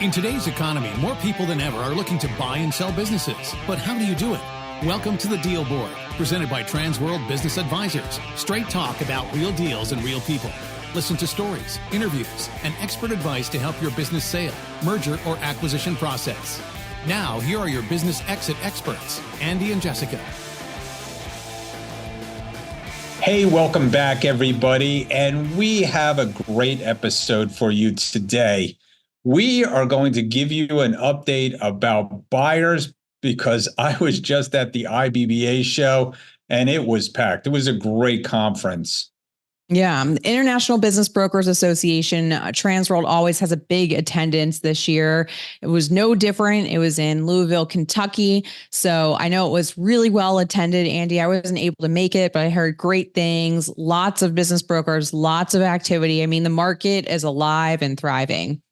In today's economy, more people than ever are looking to buy and sell businesses. But how do you do it? Welcome to the Deal Board, presented by Transworld Business Advisors. Straight talk about real deals and real people. Listen to stories, interviews, and expert advice to help your business sale, merger, or acquisition process. Now, here are your business exit experts, Andy and Jessica. Hey, welcome back, everybody. And we have a great episode for you today. We are going to give you an update about buyers because I was just at the IBBA show and it was packed. It was a great conference. Yeah, International Business Brokers Association, Transworld always has a big attendance this year. It was no different. It was in Louisville, Kentucky. So I know it was really well attended. Andy, I wasn't able to make it, but I heard great things. Lots of business brokers, lots of activity. I mean, the market is alive and thriving.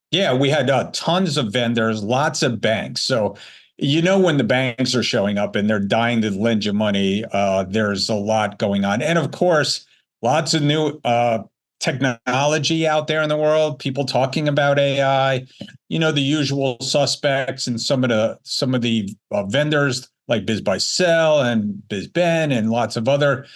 Yeah, we had tons of vendors, lots of banks. So, when the banks are showing up and they're dying to lend you money, there's a lot going on. And of course, lots of new technology out there in the world, people talking about AI, the usual suspects and some of the vendors like BizBuySell and BizBen and lots of other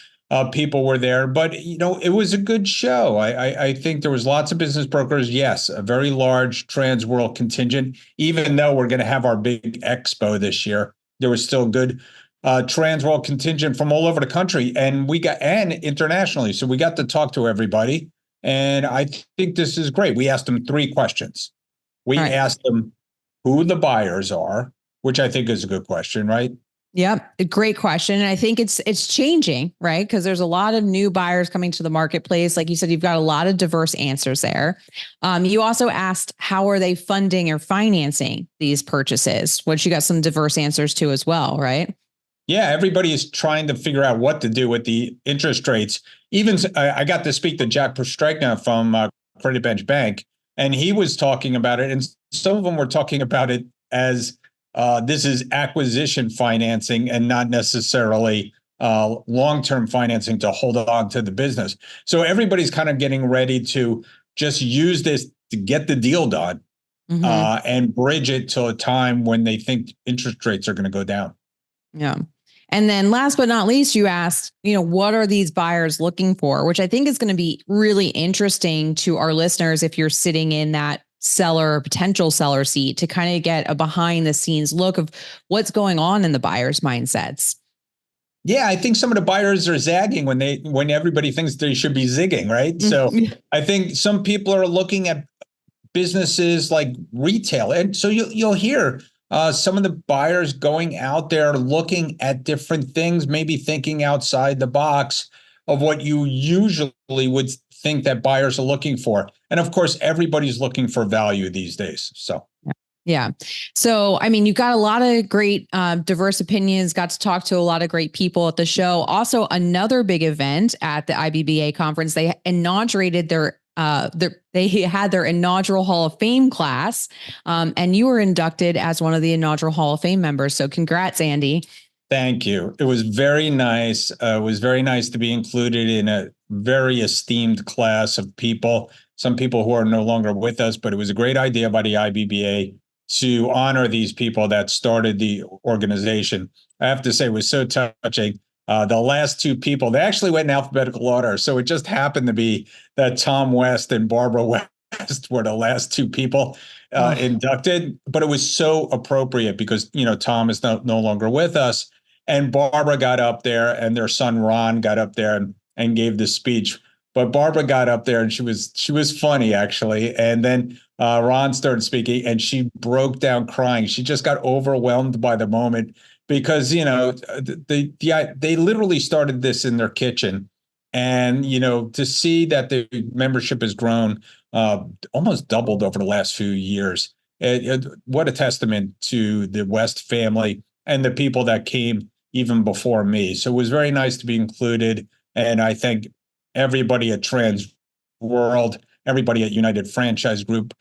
people were there. But, it was a good show. I think there was lots of business brokers. Yes, a very large Transworld contingent, even though we're going to have our big expo this year. There was still good Transworld contingent from all over the country and internationally. So we got to talk to everybody. And I think this is great. We asked them 3 questions. We asked them who the buyers are, which I think is a good question, right? Yep. A great question. And I think it's changing, right? Because there's a lot of new buyers coming to the marketplace. Like you said, you've got a lot of diverse answers there. You also asked, how are they funding or financing these purchases? Which you got some diverse answers to as well, right? Yeah, everybody is trying to figure out what to do with the interest rates. Even I got to speak to Jack Prostregna from Credit Bench Bank, and he was talking about it. And some of them were talking about it as this is acquisition financing and not necessarily long-term financing to hold on to the business. So everybody's kind of getting ready to just use this to get the deal done and bridge it to a time when they think interest rates are going to go down. Yeah. And then last but not least, you asked, what are these buyers looking for, which I think is going to be really interesting to our listeners if you're sitting in that seller, potential seller seat, to kind of get a behind the scenes look of what's going on in the buyers' mindsets. Yeah, I think some of the buyers are zagging when everybody thinks they should be zigging, right? So I think some people are looking at businesses like retail. And so you'll hear some of the buyers going out there looking at different things, maybe thinking outside the box of what you usually would think that buyers are looking for. And of course, everybody's looking for value these days. So. Yeah. So, I mean, you've got a lot of great diverse opinions, got to talk to a lot of great people at the show. Also, another big event at the IBBA conference, they inaugurated they had their inaugural Hall of Fame class, and you were inducted as one of the inaugural Hall of Fame members. So congrats, Andy. Thank you. It was very nice. It was very nice to be included in a very esteemed class of people, some people who are no longer with us, but it was a great idea by the IBBA to honor these people that started the organization. I have to say, it was so touching. The last 2 people, they actually went in alphabetical order. So it just happened to be that Tom West and Barbara West were the last 2 people inducted. But it was so appropriate because, Tom is no longer with us. And Barbara got up there and their son Ron got up there and gave the speech. But Barbara got up there and she was funny, actually. And then Ron started speaking and she broke down crying. She just got overwhelmed by the moment because, they literally started this in their kitchen. And, to see that the membership has grown, almost doubled over the last few years. What a testament to the West family and the people that came even before me. So it was very nice to be included. And I thank everybody at Transworld, everybody at United Franchise Group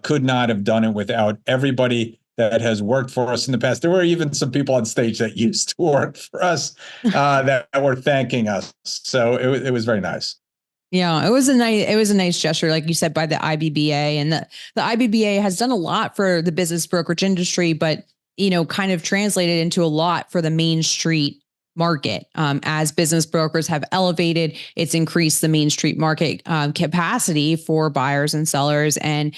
could not have done it without everybody that has worked for us in the past. There were even some people on stage that used to work for us that were thanking us. So it was very nice. Yeah, it was a nice gesture, like you said, by the IBBA, and the IBBA has done a lot for the business brokerage industry, but kind of translated into a lot for the Main Street market. As business brokers have elevated, it's increased the Main Street market capacity for buyers and sellers. And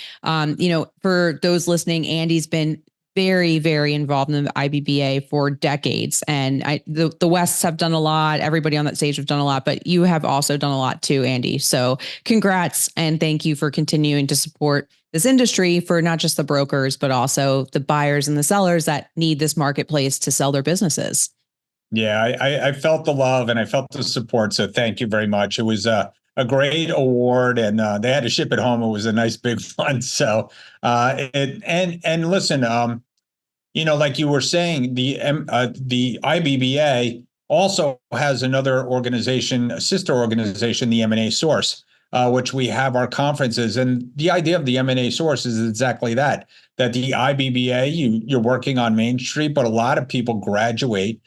for those listening, Andy's been very, very involved in the IBBA for decades. And the Wests have done a lot. Everybody on that stage have done a lot, but you have also done a lot too, Andy. So congrats. And thank you for continuing to support this industry for not just the brokers, but also the buyers and the sellers that need this marketplace to sell their businesses. Yeah, I felt the love and I felt the support. So thank you very much. It was a great award, and they had to ship it home. It was a nice big one. So and listen, like you were saying, the IBBA also has another organization, a sister organization, the M&A Source, which we have our conferences. And the idea of the M&A Source is exactly that the IBBA, you're working on Main Street, but a lot of people graduate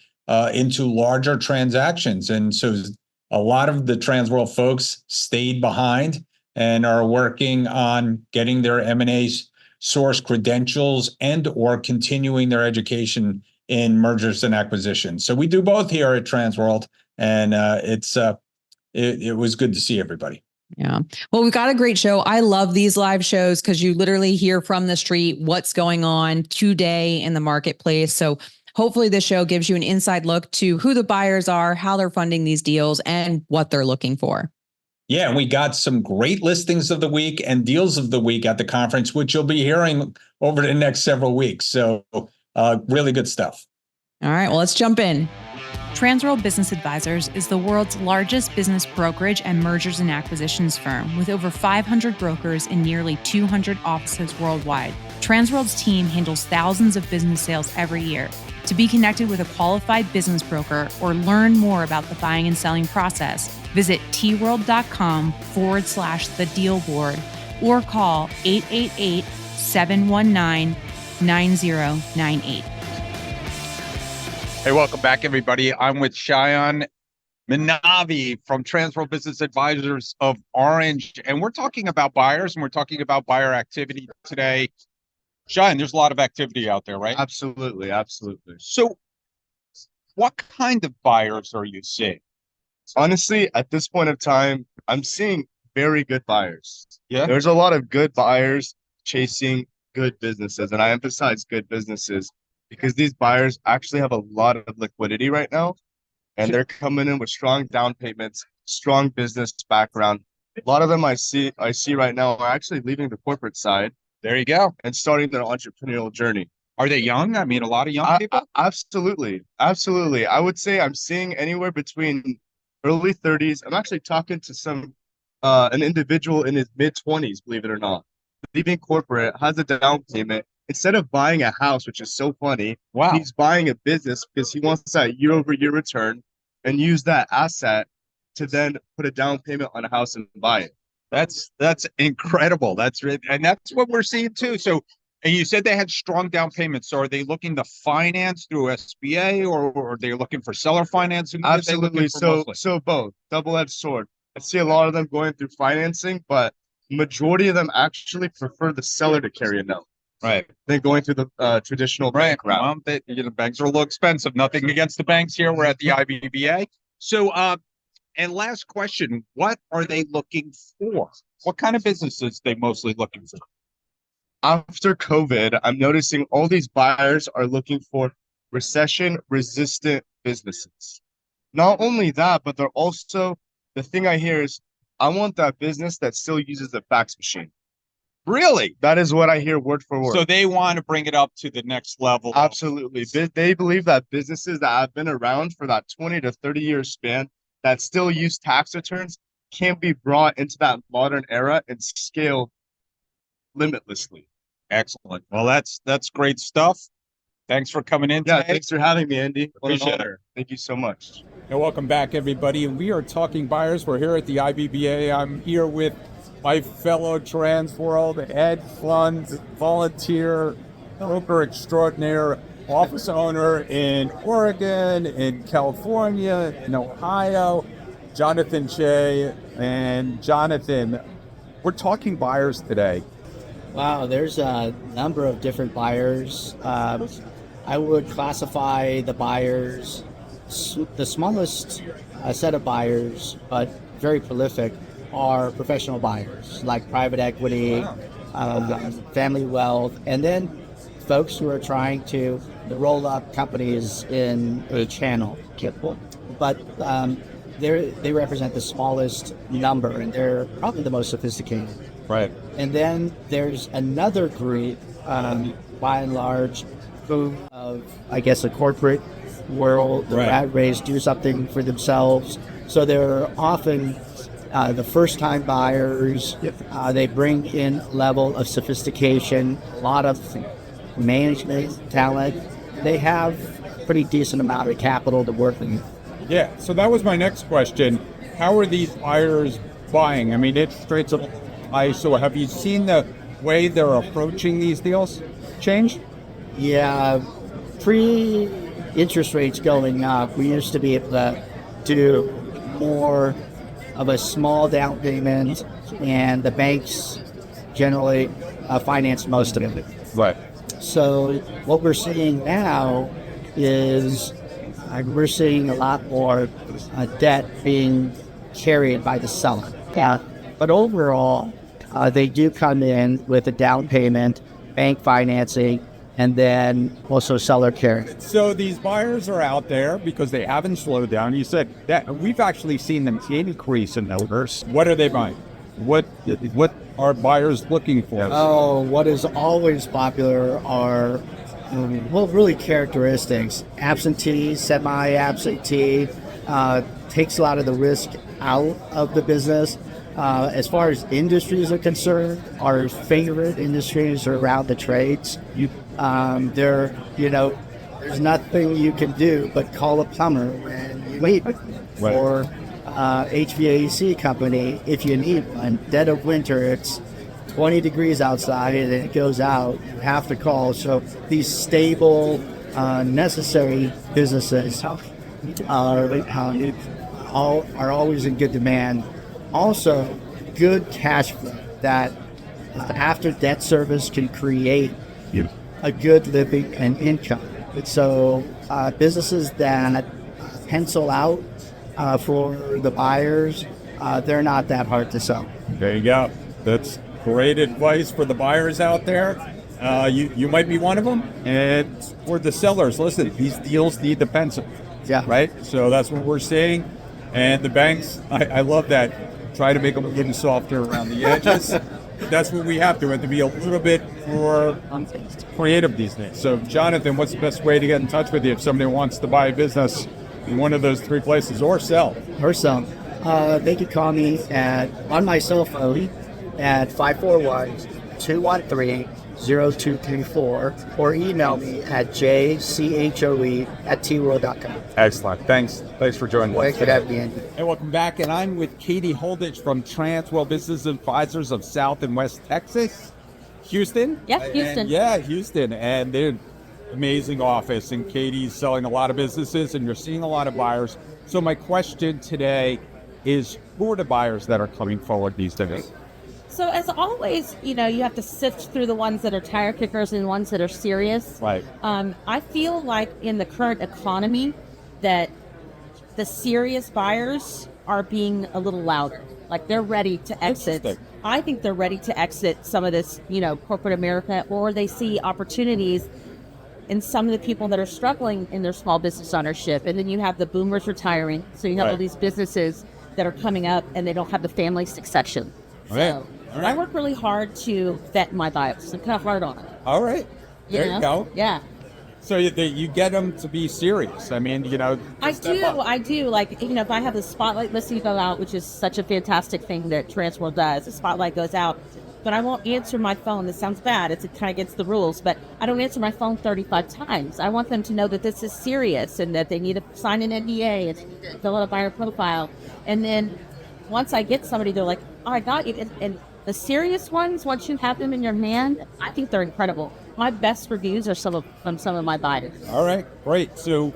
into larger transactions. And so a lot of the Transworld folks stayed behind and are working on getting their M&A Source credentials and or continuing their education in mergers and acquisitions. So we do both here at Transworld, and it was good to see everybody. Yeah. Well, we've got a great show. I love these live shows because you literally hear from the street what's going on today in the marketplace. So hopefully this show gives you an inside look to who the buyers are, how they're funding these deals, and what they're looking for. Yeah, and we got some great listings of the week and deals of the week at the conference, which you'll be hearing over the next several weeks. So really good stuff. All right, well, let's jump in. Transworld Business Advisors is the world's largest business brokerage and mergers and acquisitions firm with over 500 brokers in nearly 200 offices worldwide. Transworld's team handles thousands of business sales every year. To be connected with a qualified business broker or learn more about the buying and selling process, visit tworld.com/the deal board or call 888-719-9098. Hey, welcome back, everybody. I'm with Shayan Manavi from Transworld Business Advisors of Orange, and we're talking about buyers and we're talking about buyer activity today. Shayan, there's a lot of activity out there, right? Absolutely, absolutely. So what kind of buyers are you seeing? Honestly, at this point of time, I'm seeing very good buyers. Yeah. There's a lot of good buyers chasing good businesses, and I emphasize good businesses because these buyers actually have a lot of liquidity right now, and they're coming in with strong down payments, strong business background. A lot of them I see right now are actually leaving the corporate side. There you go. And starting their entrepreneurial journey. Are they young? I mean, a lot of young people? Absolutely. Absolutely. I would say I'm seeing anywhere between early 30s. I'm actually talking to an individual in his mid-20s, believe it or not. Leaving corporate, has a down payment. Instead of buying a house, which is so funny, wow, he's buying a business because he wants that year-over-year return and use that asset to then put a down payment on a house and buy it. That's incredible. And that's what we're seeing too. So, and you said they had strong down payments. So are they looking to finance through SBA or are they looking for seller financing? Absolutely. So both. Double-edged sword. I see a lot of them going through financing, but majority of them actually prefer the seller to carry a note. Right. Than going through the traditional bank route. Well, banks are a little expensive. Nothing against the banks here. We're at the IBBA. So, and last question, what are they looking for? What kind of businesses are they mostly looking for? After COVID, I'm noticing all these buyers are looking for recession-resistant businesses. Not only that, but they're also, the thing I hear is, I want that business that still uses the fax machine. Really? That is what I hear word for word. So they want to bring it up to the next level. Absolutely. They believe that businesses that have been around for that 20 to 30-year span that still use tax returns can be brought into that modern era and scale limitlessly. Excellent. Well, that's great stuff. Thanks for coming in today. Yeah, thanks for having me, Andy. Appreciate it. Thank you so much. And welcome back, everybody. And we are talking buyers. We're here at the IBBA. I'm here with my fellow Transworld hedge fund volunteer, broker extraordinaire, office owner in Oregon, in California, in Ohio. Johnathan Choe. And Jonathan, we're talking buyers today. Wow, there's a number of different buyers. I would classify the buyers, the smallest set of buyers, but very prolific, are professional buyers like private equity, family wealth, and then folks who are trying to roll up companies in a channel. But they represent the smallest number, and they're probably the most sophisticated. Right. And then there's another group, by and large, who, I guess, a corporate world, the rat race, do something for themselves. So they're often the first-time buyers. They bring in a level of sophistication, a lot of management talent. They have a pretty decent amount of capital to work with. Yeah, so that was my next question. How are these buyers buying? I mean, interest rates are high, so have you seen the way they're approaching these deals change? Yeah, pre-interest rates going up, we used to be able to do more of a small down payment, and the banks generally finance most of it. Right. So what we're seeing now is we're seeing a lot more debt being carried by the seller. Yeah. But overall, they do come in with a down payment, bank financing, and then also seller carry. So these buyers are out there because they haven't slowed down. You said that we've actually seen them increase in numbers. What are they buying? What are buyers looking for? Oh, what is always popular are, really characteristics. Absentee, semi-absentee, takes a lot of the risk out of the business. As far as industries are concerned, our favorite industries are around the trades. There's nothing you can do but call a plumber when you need one, or HVAC company if you need one. Dead of winter, it's 20 degrees outside and it goes out, you have to call. So these stable, necessary businesses are always in good demand. Also, good cash flow that after debt service can create a good living and income. So businesses that pencil out for the buyers, they're not that hard to sell. There you go. That's great advice for the buyers out there. You might be one of them. And for the sellers, listen, these deals need the pencil. Yeah. Right? So that's what we're seeing. And the banks, I love that. Try to make them a little softer around the edges. That's what we have to. We have to be a little bit more creative these days. So, Jonathan, what's the best way to get in touch with you if somebody wants to buy a business in one of those three places or sell? They can call me on my cell phone at 541-213-0234 or email me at jchoe@tworld.com. Excellent. Thanks for joining us. Thanks for having me, Andy. And welcome back. And I'm with Katie Holditch from Transworld Business Advisors of South and West Texas. Houston? Yeah, Houston. Houston. And they're an amazing office. And Katie's selling a lot of businesses and you're seeing a lot of buyers. So my question today is, who are the buyers that are coming forward these days? So as always, you have to sift through the ones that are tire kickers and ones that are serious. Right. I feel like in the current economy that the serious buyers are being a little louder. Like they're ready to exit. I think they're ready to exit some of this, corporate America, or they see opportunities in some of the people that are struggling in their small business ownership. And then you have the boomers retiring. So you have all these businesses that are coming up and they don't have the family succession. So I work really hard to vet my buyers and kind of hard on it. All right. There you go. Yeah. So you get them to be serious. I mean, I do. Like, if I have the spotlight listing go out, which is such a fantastic thing that Transworld does, the spotlight goes out, but I won't answer my phone. This sounds bad. It's kind of against the rules, but I don't answer my phone 35 times. I want them to know that this is serious and that they need to sign an NDA and fill out a buyer profile. And then once I get somebody, they're like, oh, I got you. And the serious ones, once you have them in your hand, I think they're incredible. My best reviews are from some of my buyers. All right, great. So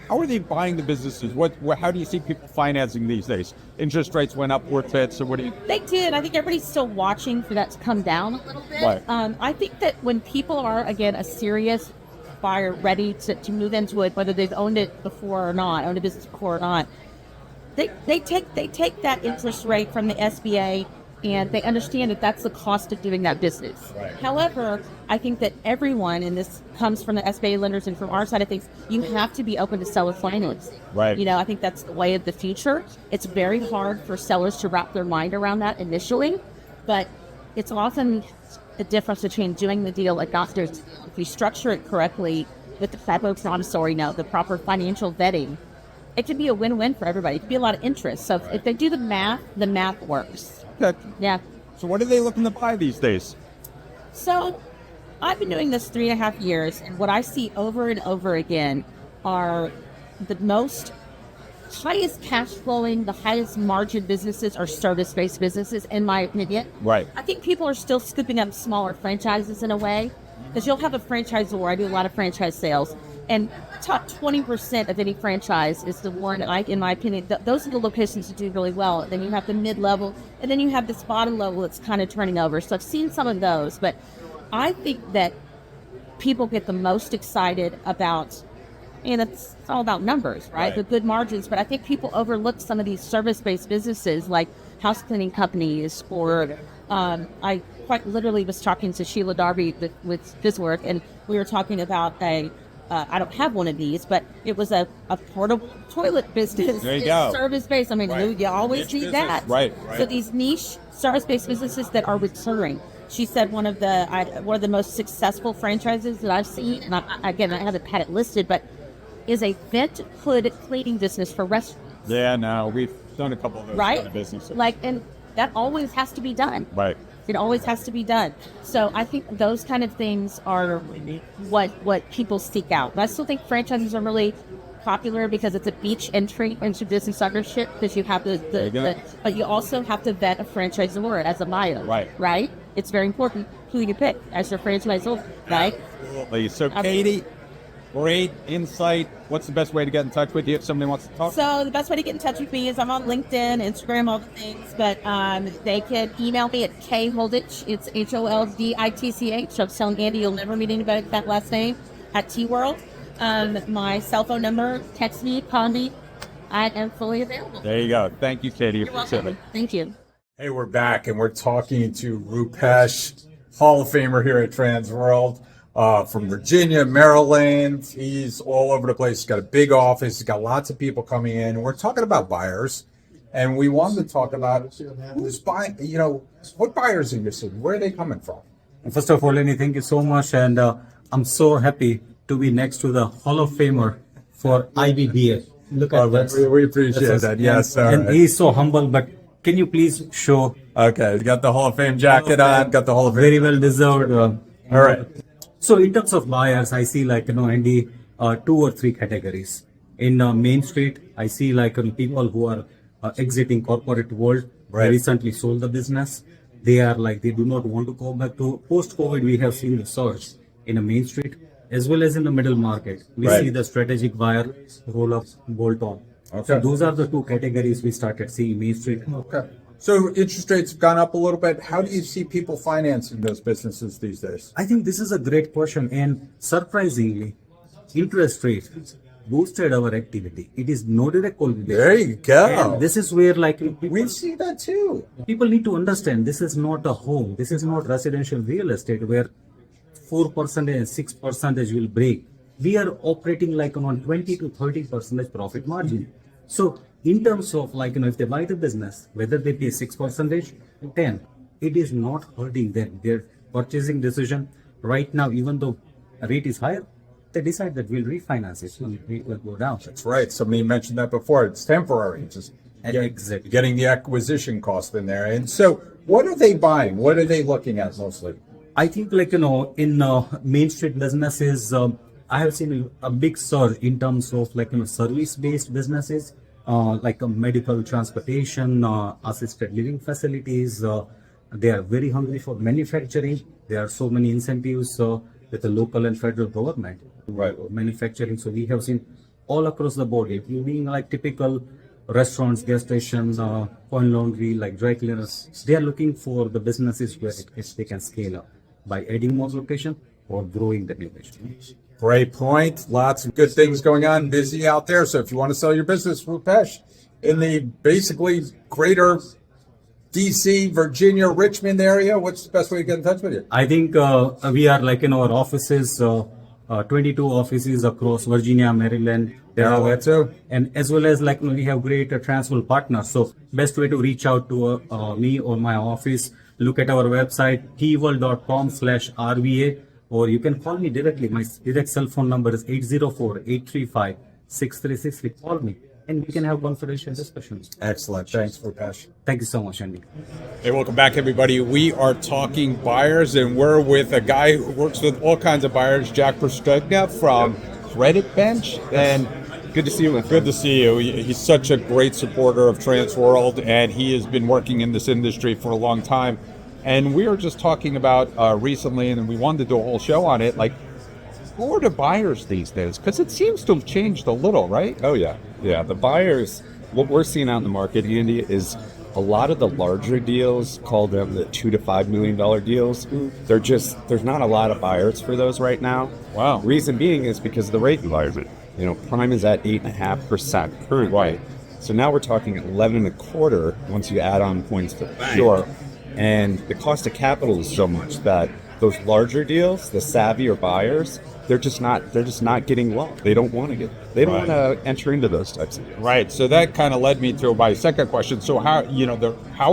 How are they buying the businesses? How do you see people financing these days? Interest rates went up, worth it. So what do you? They did. I think everybody's still watching for that to come down a little bit. Right. I think that when people are, again, a serious buyer ready to move into it, whether they've owned it before or not, owned a business before or not, they take that interest rate from the SBA and they understand that that's the cost of doing that business. Right. However, I think that everyone, and this comes from the SBA lenders and from our side of things, you have to be open to seller financing. Right. You know, I think that's the way of the future. It's very hard for sellers to wrap their mind around that initially, but it's often the difference between doing the deal like doctors. If you structure it correctly with the federal promissory note, the proper financial vetting, it could be a win-win for everybody. It could be a lot of interest. So if they do the math works. Okay. Yeah. So what are they looking to buy these days? So I've been doing this 3.5 years, and what I see over and over again are the highest cash flowing, the highest margin businesses are service-based businesses, in my opinion. Right. I think people are still scooping up smaller franchises in a way, because you'll have a franchisor. I do a lot of franchise sales, and top 20% of any franchise is the one, in my opinion, those are the locations that do really well. Then you have the mid-level, and then you have this bottom level that's kind of turning over. So I've seen some of those, but I think that people get the most excited about, and it's all about numbers, right? The good margins. But I think people overlook some of these service-based businesses like house cleaning companies, or I quite literally was talking to Sheila Darby with his work, and we were talking about I don't have one of these, but it was a portable toilet business. There you go. Service-based. I mean, you always need that. Right. So these niche service-based businesses that are recurring. She said one of the most successful franchises that I've seen, and I haven't had it listed, but is a vent hood cleaning business for restaurants. Yeah, no, we've done a couple of those kind of businesses. And that always has to be done. Right. It always has to be done. So I think those kind of things are what people seek out. But I still think franchises are really popular because it's a beach entry into business ownership, because you have but you also have to vet a franchisor as a buyer. Right. Right? It's very important who you pick as your franchisor, right? Absolutely. So Katie, great insight. What's the best way to get in touch with you if somebody wants to talk? So the best way to get in touch with me is I'm on LinkedIn, Instagram, all the things. But they can email me at Holditch. It's Holditch. I was telling Andy you'll never meet anybody with that last name at T-World. My cell phone number, text me, call me. I am fully available. There you go. Thank you, Katie. You're welcome. Thank you. Hey, we're back, and we're talking to Rupesh, Hall of Famer here at Transworld. From Virginia, Maryland. He's all over the place. He's got a big office. He's got lots of people coming in. We're talking about buyers, and we wanted to talk about who's buying, what buyers are you seeing? Where are they coming from? First of all, Lenny, thank you so much. And I'm so happy to be next to the Hall of Famer for IBBA. Look at that. We appreciate that. Yes. And he's so humble, but can you please show? Okay. Got the Hall of Fame jacket on. Got the Hall of Fame. Very well deserved. All right. So in terms of buyers, I see Andy, 2 or 3 categories. In Main Street, I see people who are exiting corporate world. Right. They recently sold the business. They are they do not want to go back to post-COVID. We have seen the surge in a Main Street as well as in the middle market. We see the strategic buyer roll up, bolt on. Okay. So those are the 2 categories we started seeing Main Street. Okay. So interest rates have gone up a little bit. How do you see people financing those businesses these days? I think this is a great question, and surprisingly, interest rates boosted our activity. It is no direct correlation. There you go. And this is where We see that too. people need to understand this is not a home. This is not residential real estate where 4% and 6% will break. We are operating on 20 to 30% profit margin. So in terms of if they buy the business, whether they pay 6% or 10, it is not hurting them. Their purchasing decision right now, even though rate is higher, they decide that we'll refinance it and it will go down. That's right. Somebody mentioned that before. It's temporary. Just Exactly. getting the acquisition cost in there. And so what are they buying? What are they looking at mostly? I think in Main Street businesses, I have seen a big surge in terms of service-based businesses, medical transportation, assisted living facilities. They are very hungry for manufacturing. There are so many incentives with the local and federal government. Right. Manufacturing. So we have seen all across the board. If you being like typical restaurants, gas stations, coin laundry, like dry cleaners, they are looking for the businesses where they can scale up by adding more location or growing the location. Great point. Lots of good things going on. Busy out there. So if you want to sell your business, Rupesh, in the basically greater DC, Virginia, Richmond area, what's the best way to get in touch with you? I think we are like in our offices, 22 offices across Virginia, Maryland, Delaware, too. and as well as like we have great transfer partners. So best way to reach out to me or my office, look at our website, tworld.com/RVA, or you can call me directly. My direct cell phone number is 804-835-6363. Call me and we can have confidential discussions. Excellent. Thanks, Rupesh. Thank you so much, Andy. Hey, welcome back, everybody. We are talking buyers, and we're with a guy who works with all kinds of buyers, Jack Prostregna from Credit Bench. And Good to see you, man. good to see you. He's such a great supporter of Transworld, and he has been working in this industry for a long time. And we were just talking about recently, and we wanted to do a whole show on it, like, who are the buyers these days? Because it seems to have changed a little, right? Oh, yeah. Yeah, the buyers, what we're seeing out in the market, Andy, is a lot of the larger deals, call them the $2 to $5 million deals. There's not a lot of buyers for those right now. Wow. Reason being is because of the rate environment. You know, prime is at 8.5% currently. Right. So now we're talking 11.25 once you add on points to the bank. Sure. And the cost of capital is so much that those larger deals, the savvier buyers, they're just not getting well. They don't want to want to enter into those types of deals. Right. So that kind of led me to my second question. So how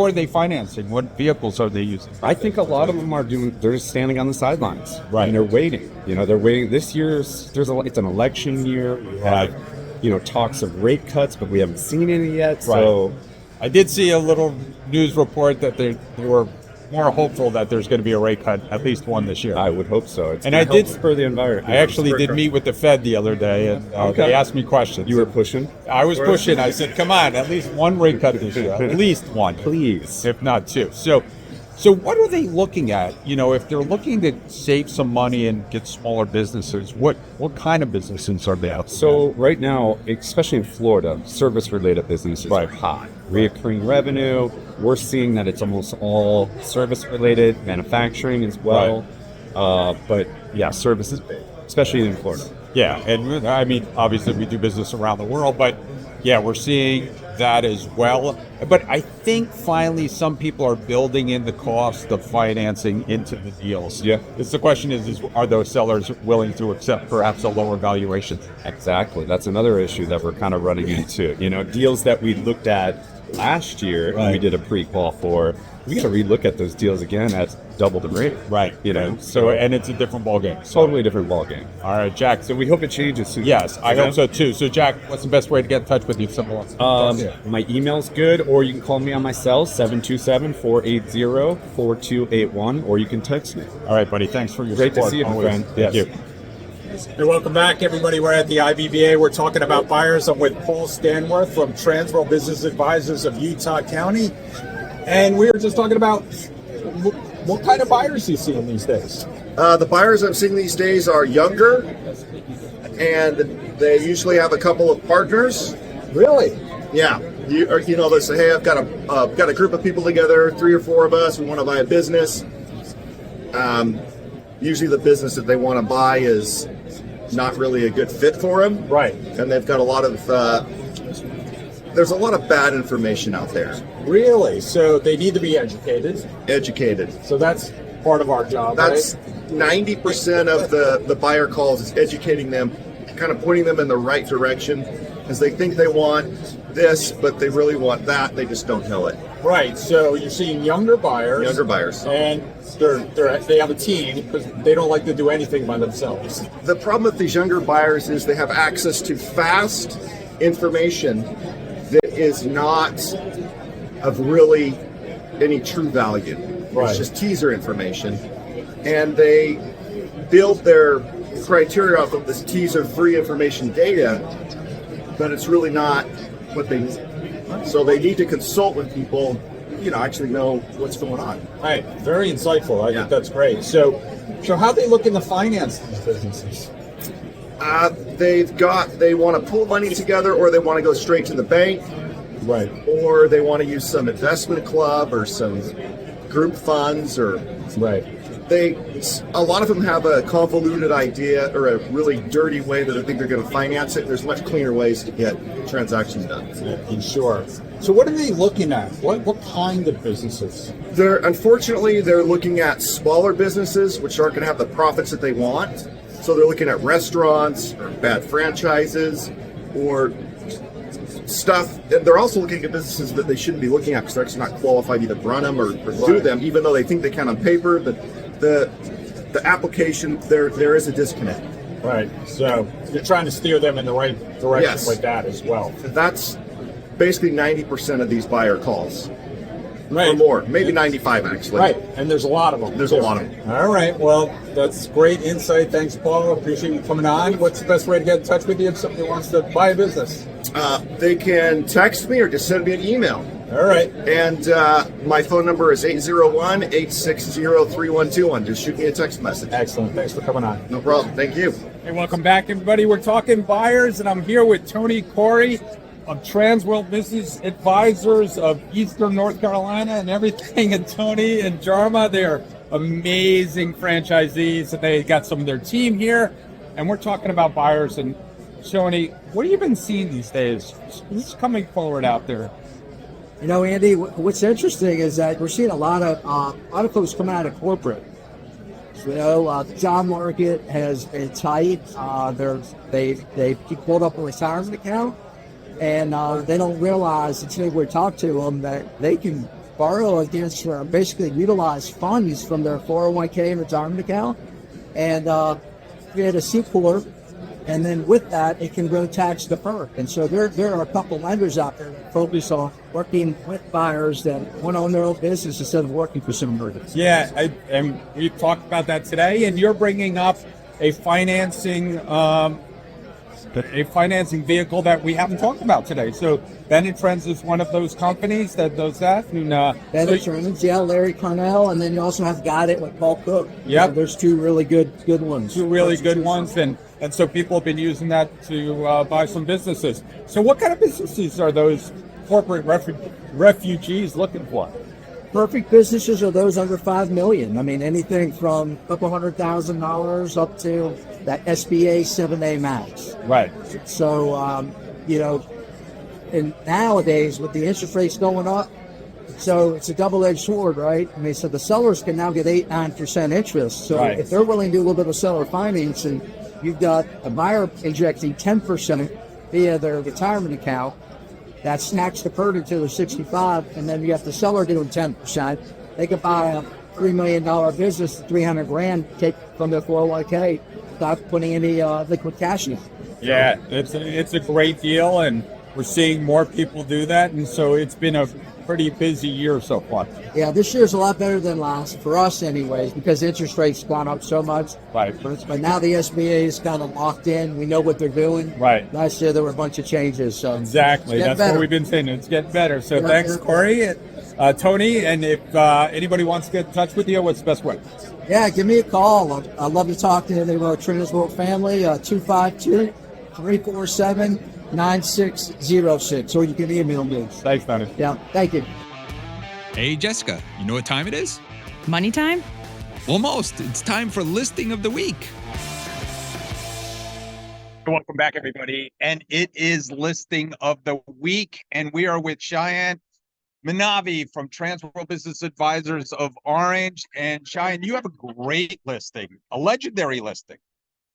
are they financing? What vehicles are they using? I think a lot of them they're just standing on the sidelines. Right. And they're waiting. They're waiting. This year's it's an election year. We have, talks of rate cuts, but we haven't seen any yet. So I did see a little news report that they were more hopeful that there's going to be a rate cut, at least one this year. I would hope so. And I did spur the environment. I actually did meet with the Fed the other day, and they asked me questions. You were pushing? I was pushing. I said, come on, at least one rate cut this year. At least one. Please. If not two. So what are they looking at? If they're looking to save some money and get smaller businesses, what kind of businesses are they out there? So right now, especially in Florida, service-related businesses are hot. Reoccurring revenue, we're seeing that it's almost all service-related, manufacturing as well. But yeah, service is big, especially in Florida. Yeah, and I mean, obviously we do business around the world, but yeah, we're seeing that as well. But I think finally some people are building in the cost of financing into the deals. Yeah. The question is are those sellers willing to accept perhaps a lower valuation? Exactly. That's another issue that we're kind of running into. Deals that we looked at last year, we did a pre-qual for, we got to relook at those deals again at double the rate. Right. So and it's a different ballgame. Totally different ballgame. All right, Jack. So we hope it changes soon. Yes, I hope so too. So Jack, what's the best way to get in touch with you? My email's good, or you can call me on my cell, 727-480-4281, or you can text me. All right, buddy. Thanks for your Great support. to see you, my Always. friend. Thank you. Hey, welcome back, everybody. We're at the IBBA. We're talking about buyers. I'm with Paul Stanworth from Transworld Business Advisors of Utah County. And we were just talking about what kind of buyers you see in these days. The buyers I'm seeing these days are younger, and they usually have a couple of partners. Really? Yeah. They say, hey, I've got a group of people together, 3 or 4 of us. We want to buy a business. Usually the business that they want to buy is not really a good fit for them. Right. And they've got a lot of, there's a lot of bad information out there. Really? So they need to be educated. So that's part of our job, that's right? 90% of the buyer calls is educating them, kind of pointing them in the right direction, because they think they want this, but they really want that. They just don't know it. Right. So you're seeing younger buyers. And they have a team because they don't like to do anything by themselves. The problem with these younger buyers is they have access to fast information that is not of really any true value. Right. It's just teaser information. And they build their criteria off of this teaser free information data, but it's really not what they need. So they need to consult with people, actually know what's going on. Right. Very insightful. I think that's great. So how they looking to finance these businesses? They want to pool money together, or they want to go straight to the bank, Right. or they want to use some investment club or some group funds, or Right. a lot of them have a convoluted idea or a really dirty way that they think they're going to finance it. There's much cleaner ways to get transactions done. Yeah, sure. So what are they looking at? What kind of businesses? Unfortunately, they're looking at smaller businesses which aren't going to have the profits that they want. So they're looking at restaurants or bad franchises or stuff. And they're also looking at businesses that they shouldn't be looking at because they're actually not qualified to either run them or do them, even though they think they can on paper. The application, there is a disconnect. Right. So you're trying to steer them in the right direction Yes. with that as well. That's basically 90% of these buyer calls. Right. Or more, maybe 95 actually. Right, and there's a lot of them. There's a lot of them. All right, well, that's great insight. Thanks, Paul. Appreciate you coming on. What's the best way to get in touch with you if somebody wants to buy a business? They can text me or just send me an email. All right. And my phone number is 801-860-3121. Just shoot me a text message. Excellent. Thanks for coming on. No problem. Thank you. Hey, welcome back, everybody. We're talking buyers, and I'm here with Tony Khoury of Transworld Business Advisors of Eastern North Carolina and everything. And Tony and Jarma, they're amazing franchisees, and they got some of their team here. And we're talking about buyers. And Tony, what have you been seeing these days? Who's coming forward out there? You know, Andy, what's interesting is that we're seeing a lot of folks coming out of corporate. You know, the job market has been tight. They pulled up a retirement account, and they don't realize until we talk to them that they can borrow against basically utilize funds from their 401k and retirement account and create a C corp. And then with that, it can go tax deferred. And so there are a couple lenders out there that focus on working with buyers that want to own their own business instead of working for somebody. Yeah, and we've talked about that today. And you're bringing up a financing vehicle that we haven't talked about today. So Ben & Friends is one of those companies that does that. And, Ben & Friends, yeah, Larry Cornell, and then you also have Got It with Paul Cook. Yep. There's two really good ones. Two really good ones, and so people have been using that to buy some businesses. So what kind of businesses are those corporate refugees looking for? Perfect businesses are those under $5 million. I mean, anything from a couple $100,000 up to that SBA 7A max. Right. So, you know, and nowadays with the interest rates going up, so it's a double-edged sword, right? I mean, so the sellers can now get 8-9% interest. So right. If they're willing to do a little bit of seller financing, you've got a buyer injecting 10% via their retirement account. That snacks the deferred until they're 65, and then you have the seller doing 10%. They could buy a $3 million business, $300,000, take from their 401k without putting any liquid cash in. Yeah, it's a great deal, and we're seeing more people do that, and so it's been a pretty busy year so far. Yeah, this year's a lot better than last, for us anyways, because interest rates gone up so much. Right. But now the SBA is kind of locked in. We know what they're doing. Right. Last year there were a bunch of changes. So exactly. That's what we've been saying. It's getting better. So thanks, Khoury, Tony. And if anybody wants to get in touch with you, what's the best way? Yeah, give me a call. I'd love to talk to the Transworld family, 252-347-9606. Or you can email me. Thanks, Tony. Yeah, thank you. Hey, Jessica, you know what time it is? Money time? Almost. It's time for listing of the week. Welcome back, everybody. And it is listing of the week. And we are with Shayan Manavi from Transworld Business Advisors of Orange. And Shayan, you have a great listing, a legendary listing.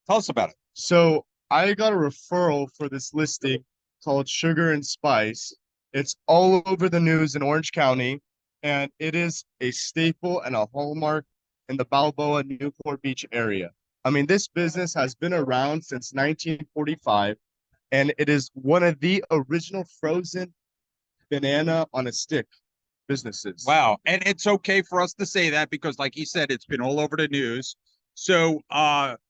Tell us about it. So I got a referral for this listing called Sugar and Spice. It's all over the news in Orange County, and it is a staple and a hallmark in the Balboa Newport Beach area. I mean, this business has been around since 1945, and it is one of the original frozen banana on a stick businesses. Wow. And it's okay for us to say that because, like you said, it's been all over the news. So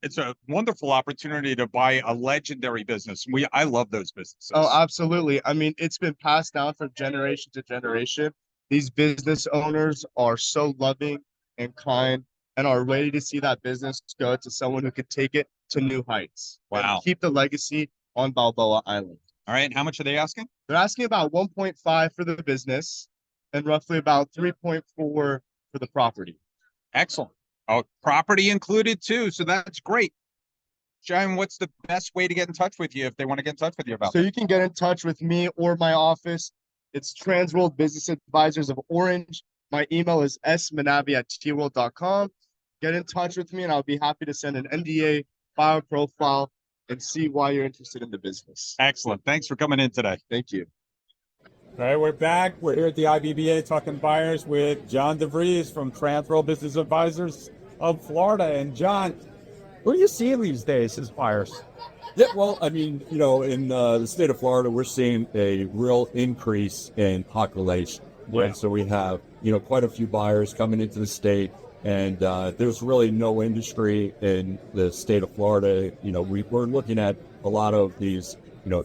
it's a wonderful opportunity to buy a legendary business. I love those businesses. Oh, absolutely. I mean, it's been passed down from generation to generation. These business owners are so loving and kind, and are ready to see that business go to someone who could take it to new heights. Wow. And keep the legacy on Balboa Island. All right. How much are they asking? They're asking about 1.5 for the business and roughly about 3.4 for the property. Excellent. Oh, property included too. So that's great. Shayan, what's the best way to get in touch with you if they want to get in touch with you about So that? you can get in touch with me or my office. It's Transworld Business Advisors of Orange. My email is smanavi@tworld.com. Get in touch with me and I'll be happy to send an NDA, file profile, and see why you're interested in the business. Excellent. Thanks for coming in today. Thank you. All right, we're back. We're here at the IBBA talking buyers with John DeVries from Transworld Business Advisors of Florida. And John, what do you see these days as buyers? Yeah, well, I mean, in the state of Florida, we're seeing a real increase in population. Yeah. Right? So we have, quite a few buyers coming into the state, and there's really no industry in the state of Florida. We're looking at a lot of these,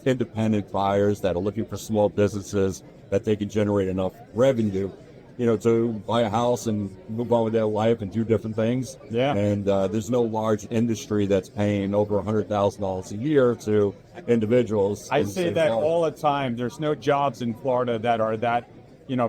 independent buyers that are looking for small businesses that they can generate enough revenue, to buy a house and move on with their life and do different things. Yeah. And there's no large industry that's paying over $100,000 a year to individuals. I say that all the time. There's no jobs in Florida that are that,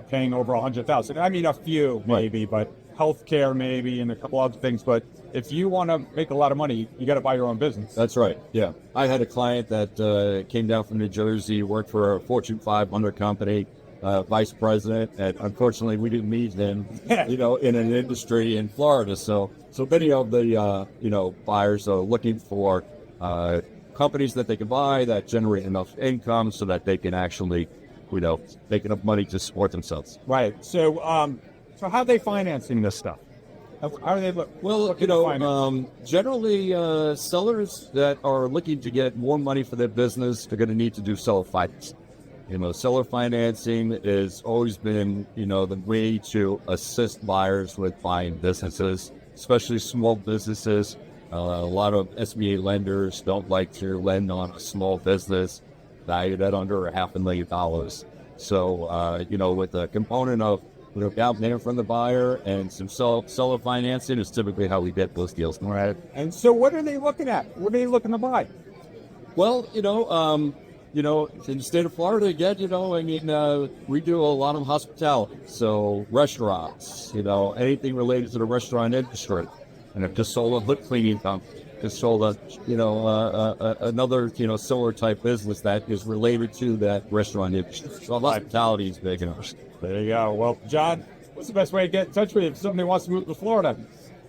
paying over $100,000. I mean, a few maybe, but healthcare maybe and a couple other things. But if you want to make a lot of money, you got to buy your own business. That's right. Yeah. I had a client that came down from New Jersey, worked for a Fortune 500 company, vice president, and unfortunately we didn't meet him, in an industry in Florida. So many of the, buyers are looking for companies that they can buy that generate enough income so that they can actually, make enough money to support themselves. Right. So how are they financing this stuff? How are they generally sellers that are looking to get more money for their business, they're going to need to do seller finance. Seller financing has always been, the way to assist buyers with buying businesses, especially small businesses. A lot of SBA lenders don't like to lend on a small business valued at under $500,000. So, with a component of down payment from the buyer and some seller financing is typically how we get those deals. Right. And so what are they looking at? What are they looking to buy? Well, in the state of Florida, again, we do a lot of hospitality. So restaurants, anything related to the restaurant industry. And I've just sold a hood cleaning company. Just sold another, similar type business that is related to that restaurant industry. So hospitality is big enough. There you go. Well, John, what's the best way to get in touch with you if somebody wants to move to Florida?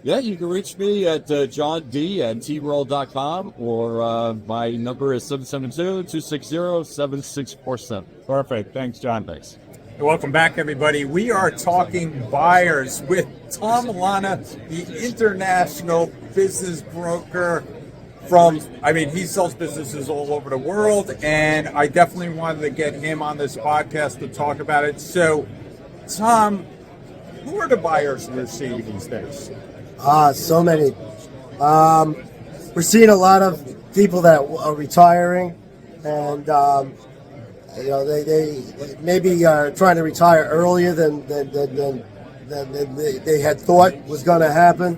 Yeah, you can reach me at johnd@tworld.com, or my number is 772-260-7647. Perfect. Thanks, John. Thanks. Welcome back, everybody. We are talking buyers with Tom Milana, the international business broker he sells businesses all over the world, and I definitely wanted to get him on this podcast to talk about it. So, Tom, who are the buyers we're seeing these days? So many. We're seeing a lot of people that are retiring, and they maybe are trying to retire earlier than they had thought was going to happen,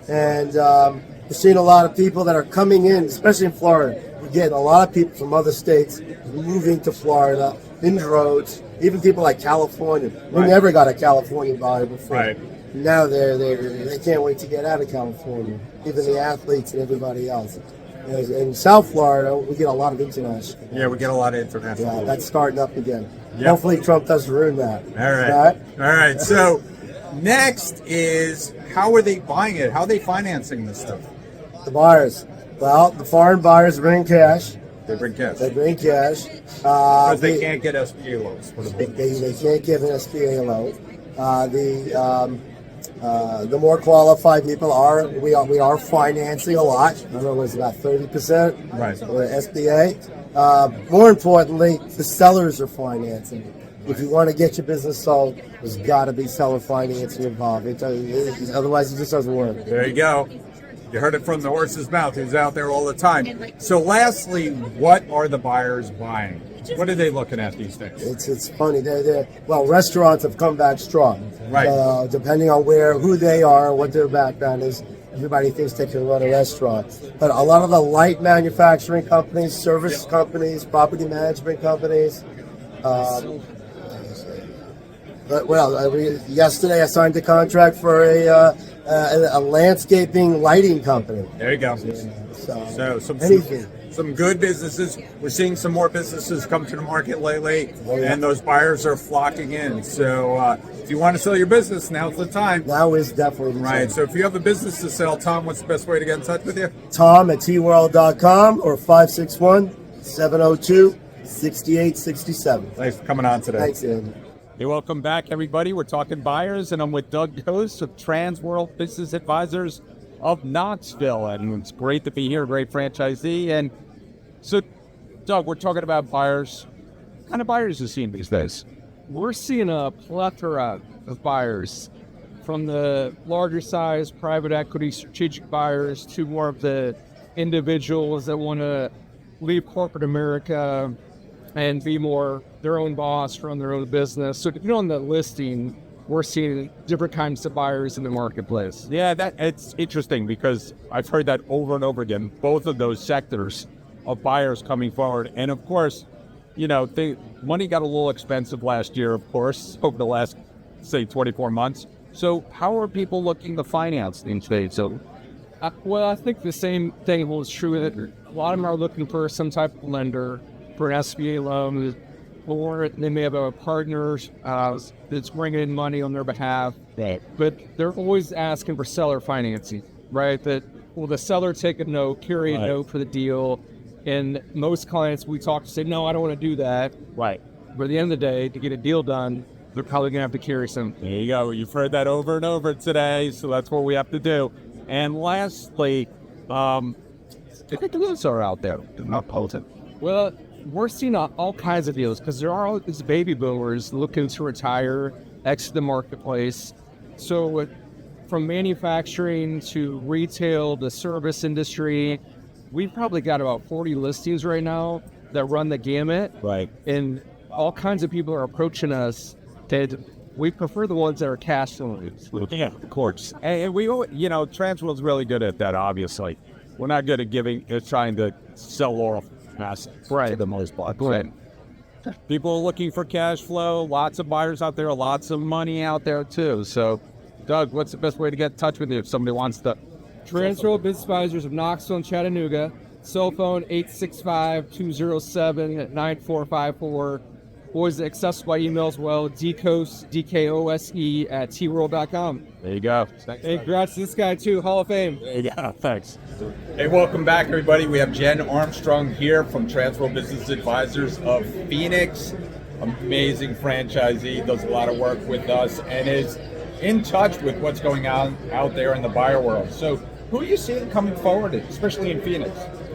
and we're seeing a lot of people that are coming in, especially in Florida. We're getting a lot of people from other states moving to Florida in droves. Even people like California. We never got a California buyer before. Right. Now they can't wait to get out of California. Even the athletes and everybody else. In South Florida, we get a lot of international. Yeah, we get a lot of international. Yeah, that's starting up again. Yep. Hopefully Trump doesn't ruin that. All right. So next is, how are they buying it? How are they financing this stuff? The buyers. Well, the foreign buyers bring cash. They bring cash. Because they can't get SBA loans. They can't get an SBA loan. The more qualified people we are financing a lot. I don't know, it's about 30%. Right. For SBA. More importantly, the sellers are financing. If you want to get your business sold, there's got to be seller financing involved. Otherwise, it just doesn't work. There you go. You heard it from the horse's mouth, who's out there all the time. So lastly, what are the buyers buying? What are they looking at these days? It's funny. Well, restaurants have come back strong. Right. Depending on who they are, what their background is, everybody thinks they can run a restaurant. But a lot of the light manufacturing companies, service companies, property management companies. Yesterday I signed a contract for a landscaping lighting company. There you go. So some good businesses. We're seeing some more businesses come to the market lately, and those buyers are flocking in. So if you want to sell your business, now's the time. Now is definitely the time. Right. So if you have a business to sell, Tom, what's the best way to get in touch with you? Tom at tworld.com or 561-702-6867. Thanks for coming on today. Thanks, Andy. Hey, welcome back, everybody. We're talking buyers, and I'm with Doug Kose of Transworld Business Advisors of Knoxville, and it's great to be here, great franchisee. And so, Doug, we're talking about buyers. What kind of buyers are you seeing these days? We're seeing a plethora of buyers, from the larger size private equity strategic buyers to more of the individuals that want to leave corporate America and be more their own boss, run their own business. So depending on the listing, we're seeing different kinds of buyers in the marketplace. Yeah, it's interesting because I've heard that over and over again, both of those sectors of buyers coming forward. And of course, money got a little expensive last year, of course, over the last, say, 24 months. So how are people looking to finance these days? So, well, I think the same thing holds true. That a lot of them are looking for some type of lender for an SBA loan, or they may have a partner that's bringing in money on their behalf. Right. But they're always asking for seller financing, right? That will the seller take a note, carry a note for the deal? And most clients we talk to say, no, I don't want to do that. Right. But at the end of the day, to get a deal done, they're probably going to have to carry some. There you go. You've heard that over and over today, so that's what we have to do. And lastly, the deals are out there. Not potent. Well, we're seeing all kinds of deals because there are all these baby boomers looking to retire, exit the marketplace. So from manufacturing to retail, the service industry, we've probably got about 40 listings right now that run the gamut. Right. And all kinds of people are approaching us that we prefer the ones that are cash flowing. Yeah, of course. And we, Transworld's really good at that, obviously. We're not good at trying to sell off assets. Right. For the most part. Right. People are looking for cash flow, lots of buyers out there, lots of money out there too. So, Doug, what's the best way to get in touch with you if somebody wants to? Transworld Business Advisors of Knoxville and Chattanooga. Cell phone 865-207-9454. Always accessible by email as well. Dkose, DKOSE at tworld.com. There you go. Hey, congrats to this guy too, Hall of Fame. Yeah, thanks. Hey, welcome back, everybody. We have Jenn Armstrong here from Transworld Business Advisors of Phoenix. Amazing franchisee, does a lot of work with us, and is in touch with what's going on out there in the buyer world. So who are you seeing coming forward, especially in Phoenix?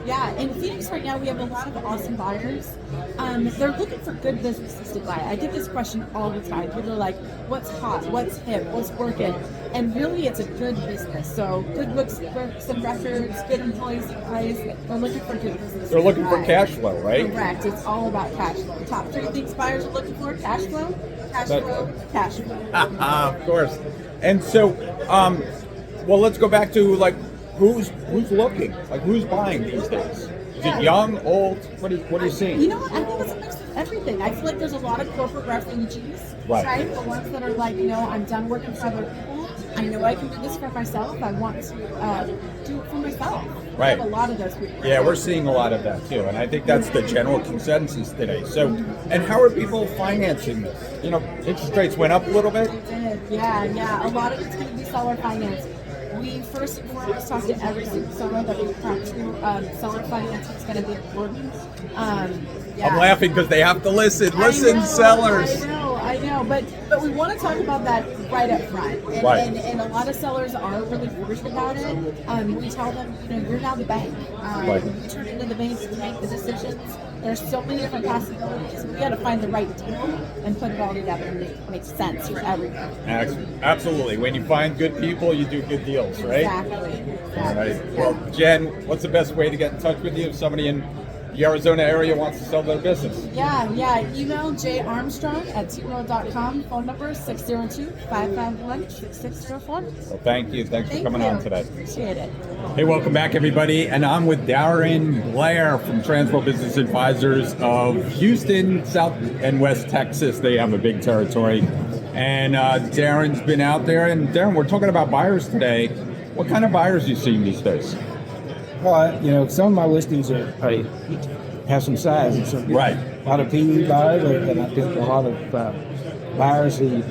Yeah, in Phoenix right now, we have a lot of awesome buyers. They're looking for good businesses to buy. I get this question all the time. People are like, what's hot? What's hip? What's working? And really, it's a good business. So good books and records, good employees and price. They're looking for good business. They're looking for cash flow, right? Correct. It's all about cash flow. Top 3 things buyers are looking for: cash flow, cash flow, cash flow. Of course. And so, well, let's go back to who's looking? Who's buying these days? Is it young, old? What are you seeing? You know what? I think it's a mix of everything. I feel like there's a lot of corporate refugees, right? The ones that are like, I'm done working for other people. I know I can do this for myself. I want to do it for myself. Right. We have a lot of those people. Yeah, we're seeing a lot of that too, and I think that's the general consensus today. So, and how are people financing this? Interest rates went up a little bit. Yeah. A lot of it's going to be seller financing. We first and foremost talk to every single seller that we talk to. Seller financing is going to be important. I'm laughing because they have to listen. Listen, sellers. I I know, but we want to talk about that right up front. And, Right. and a lot of sellers are really worried about it. We tell them, you're now the bank. Right. You turn into the bank to make the decisions. There's so many different possibilities. We got to find the right deal and put it all together and make sense for everyone. Absolutely. When you find good people, you do good deals, right? Exactly. All right. Well, Jen, what's the best way to get in touch with you if somebody in the Arizona area wants to sell their business? Yeah. Email jarmstrong@tworld.com. Phone number 602-551-6604. Well, thank you. Thanks for coming on today. Appreciate it. Hey, welcome back, everybody. And I'm with Darrin Blair from Transworld Business Advisors of Houston, South and West Texas. They have a big territory. And Darrin's been out there. And Darrin, we're talking about buyers today. What kind of buyers are you seeing these days? Well, some of my listings have some size. And some, right. A lot of PE buyers, and I think a lot of buyers who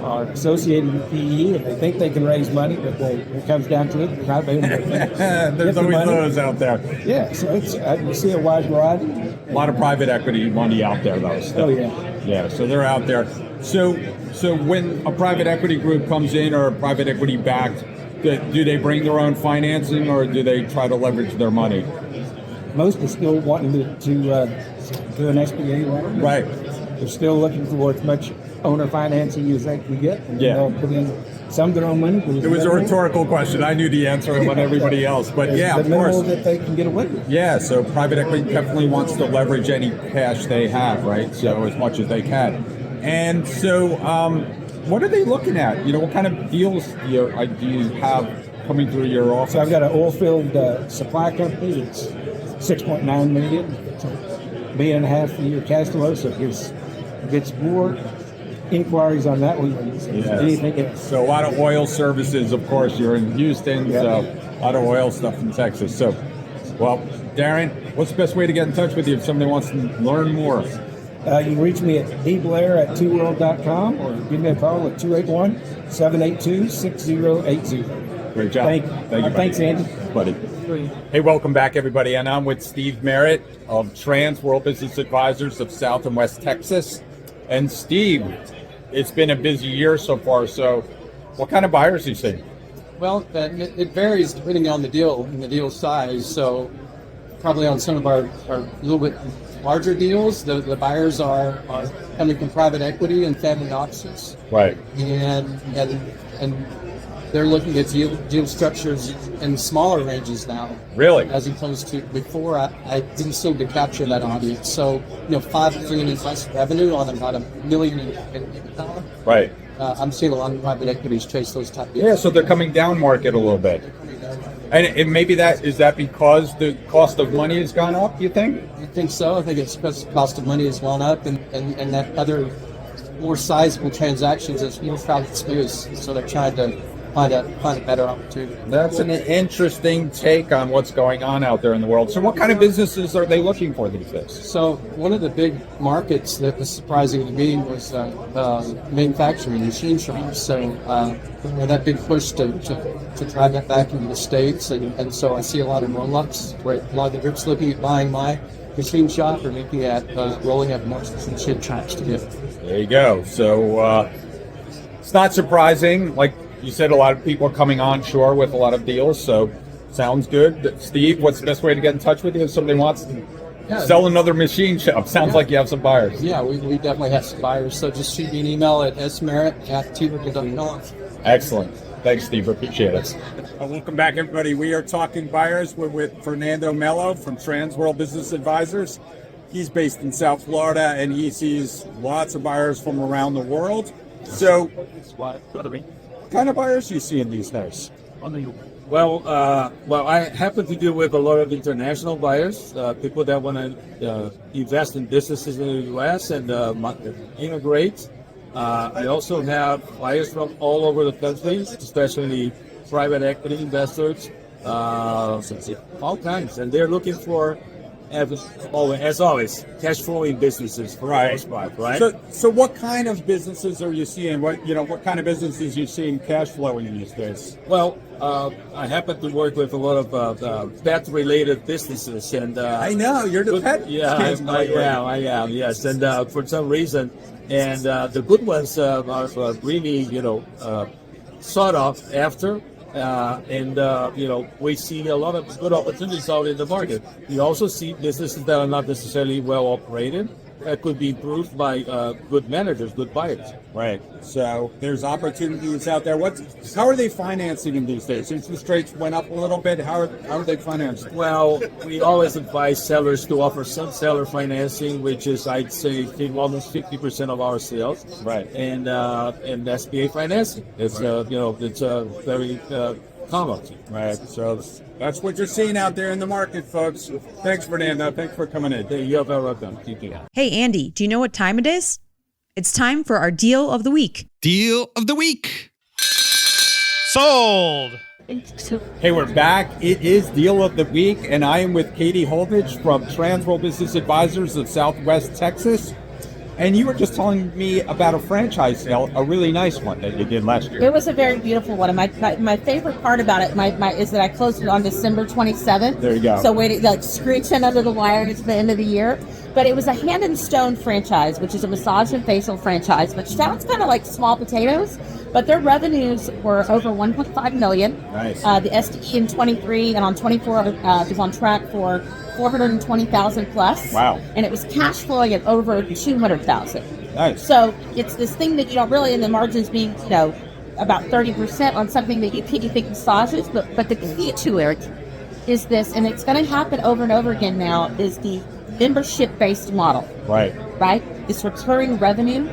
are associated with PE, and they think they can raise money, but when it comes down to it, they're not able to There's always those out there. Yeah, so you see a wide variety. A lot of private equity money out there, though. Still. Oh, yeah. Yeah, so they're out there. So when a private equity group comes in or a private equity backed, do they bring their own financing or do they try to leverage their money? Most are still wanting to do an SBA loan. Right. They're still looking for as much owner financing as they can get. And they'll put in some of their own money. It was a rhetorical question. I knew the answer and what everybody else. But yeah, the of course. minimal that they can get away with. Yeah, so private equity definitely wants to leverage any cash they have, right? So as much as they can. And so what are they looking at? What kind of deals do you have coming through your office? So I've got an oil field supply company. It's $6.9 million. It's $1.5 million a year cash flow. So it gets more inquiries on that one. Anything else. So a lot of oil services, of course. You're in Houston, so a lot of oil stuff in Texas. So, well, Darrin, what's the best way to get in touch with you if somebody wants to learn more? You can reach me at dblair@tworld.com or give me a call at 281-782-6080. Great job. Thank you. Thanks, Andy. Buddy. Hey, welcome back, everybody. And I'm with Steve Merrit of Transworld Business Advisors of South and West Texas. And Steve, it's been a busy year so far. So what kind of buyers are you seeing? Well, it varies depending on the deal and the deal size. So probably on some of our little bit larger deals, the buyers are coming from private equity and family offices. Right. And they're looking at deal structures in smaller ranges now. Really? As opposed to before, I didn't seem to capture that audience. So, $5 million in less revenue on about $1 million in EBITDA. Right. I'm seeing a lot of private equities chase those type of deals. Yeah, so they're coming down market a little bit. And maybe is that because the cost of money has gone up, you think? I think so. I think it's because the cost of money has gone up and that other more sizable transactions is more crowded space. So they're trying to find a better opportunity. That's an interesting take on what's going on out there in the world. So what kind of businesses are they looking for these days? So one of the big markets that was surprising to me was manufacturing, machine shops. So that big push to drive that back into the States. And so I see a lot of roll-ups where a lot of the groups looking at buying my machine shop or looking at rolling up more machine shops together. There you go. So it's not surprising. Like you said, a lot of people are coming onshore with a lot of deals, so sounds good. Steve, what's the best way to get in touch with you if somebody wants to sell another machine shop? Sounds like you have some buyers. Yeah, we definitely have some buyers, so just shoot me an email at smerrit@tworld.com. Excellent. Thanks, Steve. Appreciate it. Welcome back, everybody. We are talking buyers. We're with Fernando Mello from Transworld Business Advisors. He's based in South Florida, and he sees lots of buyers from around the world. So, what kind of buyers are you seeing these days? Well, I happen to deal with a lot of international buyers, people that want to invest in businesses in the U.S. and integrate. I also have buyers from all over the country, especially private equity investors, all kinds, and they're looking for as always, cash flowing businesses for the most part, right? So what kind of businesses are you seeing? What kind of businesses you seeing cash flowing these days? Well, I happen to work with a lot of pet-related businesses, and I know you're the pet. Yeah, I am. Yes, and for some reason, and the good ones are really, sought off after. We see a lot of good opportunities out in the market. We also see businesses that are not necessarily well operated that could be improved by good managers, good buyers. Right. So there's opportunities out there. How are they financing in these days? Interest rates went up a little bit. How are they financing? Well, we always advise sellers to offer some seller financing, which is, I'd say, almost 50% of our sales. Right. And SBA financing. It's it's very common. Right. So that's what you're seeing out there in the market, folks. Thanks, Fernando. Thanks for coming in. You're very welcome. Hey, Andy, do you know what time it is? It's time for our deal of the week. Deal of the week. Sold. Hey, we're back. It is Deal of the Week, and I am with Katie Holditch from Transworld Business Advisors of Southwest Texas. And you were just telling me about a franchise sale, a really nice one that you did last year. It was a very beautiful one. And my favorite part about it is that I closed it on December 27th. There you go. So waiting, screeching under the wire to the end of the year. But it was a Hand and Stone franchise, which is a massage and facial franchise, which sounds kind of like small potatoes, but their revenues were over $1.5 million. Nice. The SDE in 23 and on 24 is on track for 420,000 plus. Wow. And it was cash flowing at over 200,000. Nice. So it's this thing that you don't really, in the margins being, about 30% on something that you think massages, but the key to it is this, and it's going to happen over and over again now, is the membership-based model. Right. This recurring revenue.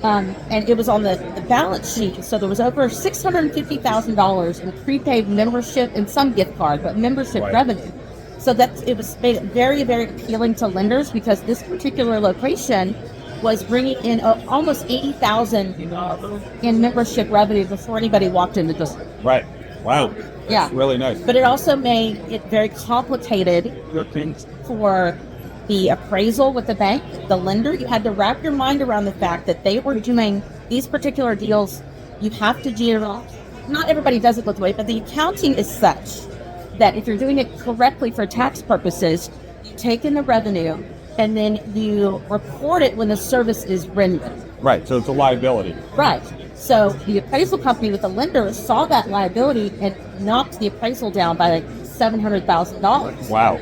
And it was on the balance sheet. So there was over $650,000 in prepaid membership and some gift card, but membership revenue. So it was made very, very appealing to lenders because this particular location was bringing in almost $80,000 in membership revenue before anybody walked in the door. Right. Wow. Yeah. That's really nice. But it also made it very complicated for the appraisal with the bank, the lender. You had to wrap your mind around the fact that they were doing these particular deals. You have to not everybody does it this way, but the accounting is such that if you're doing it correctly for tax purposes, you take in the revenue and then you report it when the service is rendered. Right, so it's a liability. Right. So the appraisal company with the lender saw that liability and knocked the appraisal down by like $700,000. Wow.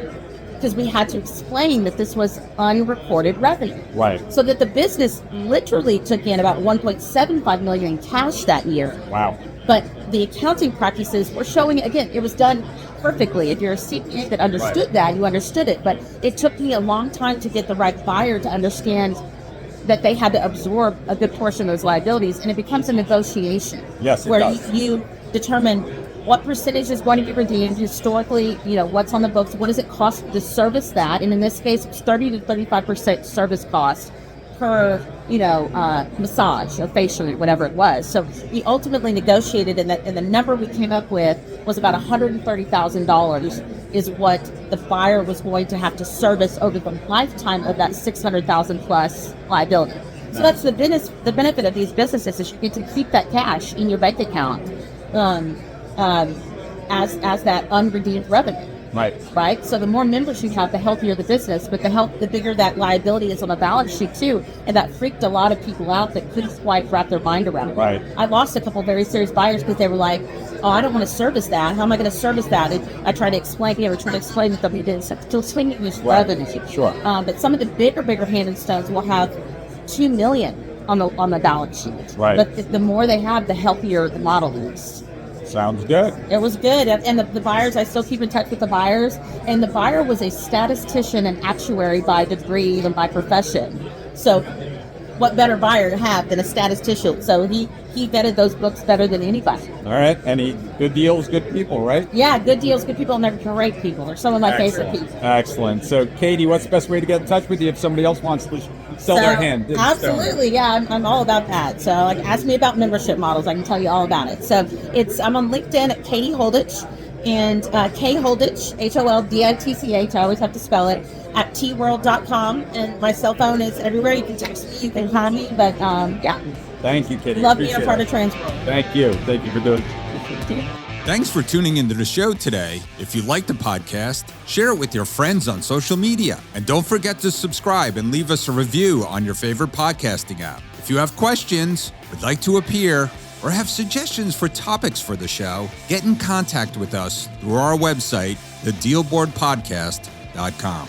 Because we had to explain that this was unreported revenue. Right. So that the business literally took in about $1.75 million in cash that year. Wow. But the accounting practices were showing, again, it was done perfectly. If you're a CPA that understood that, you understood it. But it took me a long time to get the right buyer to understand that they had to absorb a good portion of those liabilities. And it becomes a negotiation. Yes, it where does. you determine what percentage is going to be redeemed historically, what's on the books, what does it cost to service that? And in this case, it's 30 to 35% service cost per, massage or facial, whatever it was. So we ultimately negotiated, and the number we came up with was about $130,000 is what the buyer was going to have to service over the lifetime of that 600,000 plus liability. So that's the benefit of these businesses, is you get to keep that cash in your bank account as that unredeemed revenue. Right. So the more members you have, the healthier the business, but the bigger that liability is on the balance sheet too. And that freaked a lot of people out that couldn't quite wrap their mind around it. Right. I lost a couple of very serious buyers because they were like, "Oh, I don't want to service that. How am I going to service that?" And I tried to explain. That they didn't still swinging this revenue. Sure. But some of the bigger Hand and Stones will have $2 million on the balance sheet. Right. But the more they have, the healthier the model is. Sounds good. It was good. And the buyers, I still keep in touch with the buyers. And the buyer was a statistician and actuary by degree and by profession. So what better buyer to have than a statistician? So he vetted those books better than anybody. All right. Any good deals, good people, right? Yeah, good deals, good people, and they're great people. They're some of my favorite people. Excellent. So, Katie, what's the best way to get in touch with you if somebody else wants to sell their hand? Absolutely, yeah, I'm all about that. So, ask me about membership models. I can tell you all about it. So, I'm on LinkedIn at Katie Holditch. and K Holditch, HOLDITCH, I always have to spell it, at tworld.com. And my cell phone is everywhere. You can text me, you can call me, but yeah. Thank you, Kitty. Love being a part of Transworld. Thank you. Thank you for doing it. Thanks for tuning into the show today. If you like the podcast, share it with your friends on social media. And don't forget to subscribe and leave us a review on your favorite podcasting app. If you have questions, would like to appear, or have suggestions for topics for the show, get in contact with us through our website, thedealboardpodcast.com.